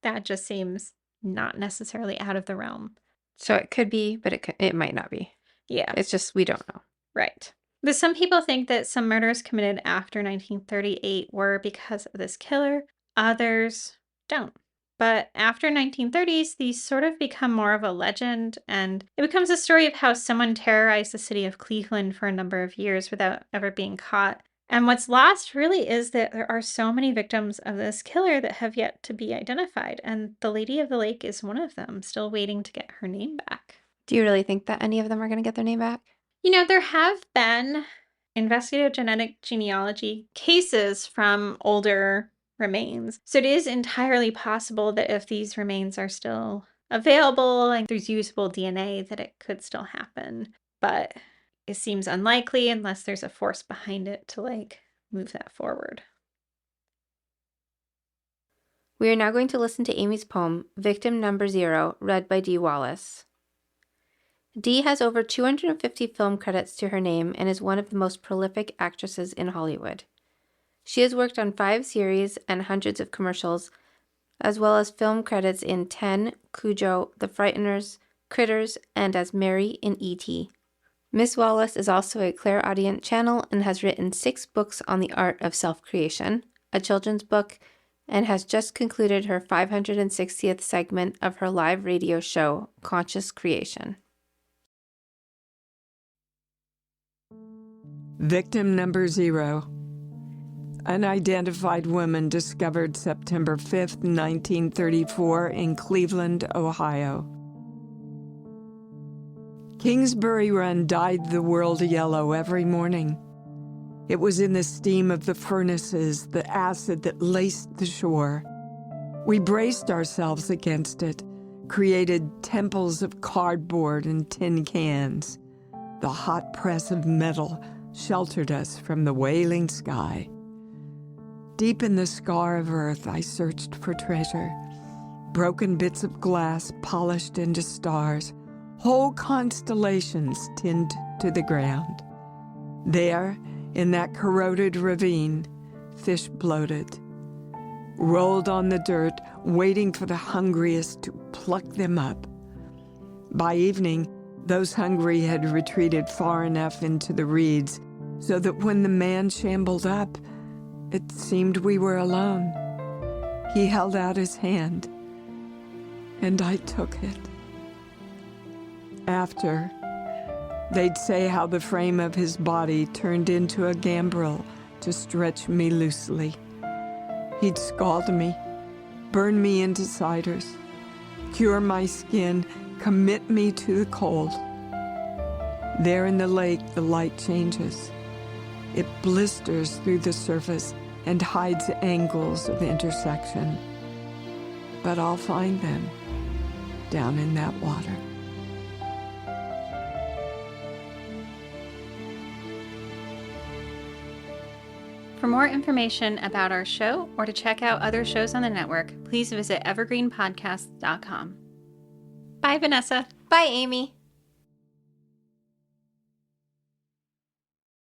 that just seems not necessarily out of the realm. So it could be, but it might not be. Yeah. It's just we don't know. Right. But some people think that some murders committed after 1938 were because of this killer. Others don't. But after 1930s, these sort of become more of a legend, and it becomes a story of how someone terrorized the city of Cleveland for a number of years without ever being caught. And what's lost really is that there are so many victims of this killer that have yet to be identified, and the Lady of the Lake is one of them, still waiting to get her name back. Do you really think that any of them are going to get their name back? There have been investigative genetic genealogy cases from older remains. So it is entirely possible that if these remains are still available and there's usable DNA, that it could still happen. But it seems unlikely unless there's a force behind it to move that forward. We are now going to listen to Amy's poem, Victim Number 0, read by Dee Wallace. Dee has over 250 film credits to her name and is one of the most prolific actresses in Hollywood. She has worked on 5 series and hundreds of commercials, as well as film credits in 10, Cujo, The Frighteners, Critters, and as Mary in E.T. Miss Wallace is also a clairaudient channel and has written 6 books on the art of self-creation, a children's book, and has just concluded her 560th segment of her live radio show, Conscious Creation. Victim number 0. Unidentified woman discovered September 5th, 1934 in Cleveland, Ohio. Kingsbury Run dyed the world yellow every morning. It was in the steam of the furnaces, the acid that laced the shore. We braced ourselves against it, created temples of cardboard and tin cans. The hot press of metal sheltered us from the wailing sky. Deep in the scar of earth, I searched for treasure. Broken bits of glass polished into stars, whole constellations tinned to the ground. There, in that corroded ravine, fish bloated, rolled on the dirt, waiting for the hungriest to pluck them up. By evening, those hungry had retreated far enough into the reeds so that when the man shambled up, it seemed we were alone. He held out his hand, and I took it. After, they'd say how the frame of his body turned into a gambrel to stretch me loosely. He'd scald me, burn me into ciders, cure my skin, commit me to the cold. There in the lake, the light changes. It blisters through the surface and hides angles of intersection. But I'll find them down in that water. For more information about our show or to check out other shows on the network, please visit evergreenpodcast.com. Bye, Vanessa. Bye, Amy.